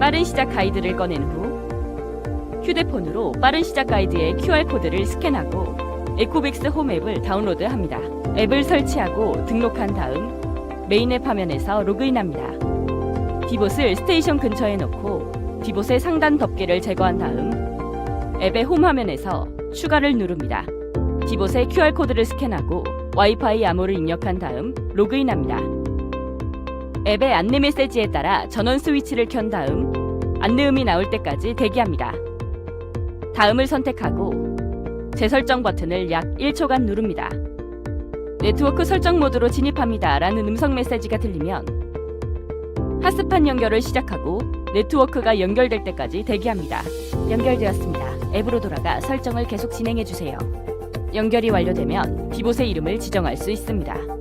빠른 시작 가이드를 꺼낸 후 휴대폰으로 빠른 시작 가이드의 QR코드를 스캔하고 에코백스 홈 앱을 다운로드합니다. 앱을 설치하고 등록한 다음 메인 앱 화면에서 로그인합니다. 디봇을 스테이션 근처에 놓고 디봇의 상단 덮개를 제거한 다음 앱의 홈 화면에서 추가를 누릅니다. 디봇의 QR코드를 스캔하고 와이파이 암호를 입력한 다음 로그인합니다. 앱의 안내 메시지에 따라 전원 스위치를 켠 다음 안내음이 나올 때까지 대기합니다. 다음을 선택하고 재설정 버튼을 약 1초간 누릅니다. 네트워크 설정 모드로 진입합니다 라는 음성 메시지가 들리면 핫스팟 연결을 시작하고 네트워크가 연결될 때까지 대기합니다. 연결되었습니다. 앱으로 돌아가 설정을 계속 진행해주세요. 연결이 완료되면 디봇의 이름을 지정할 수 있습니다.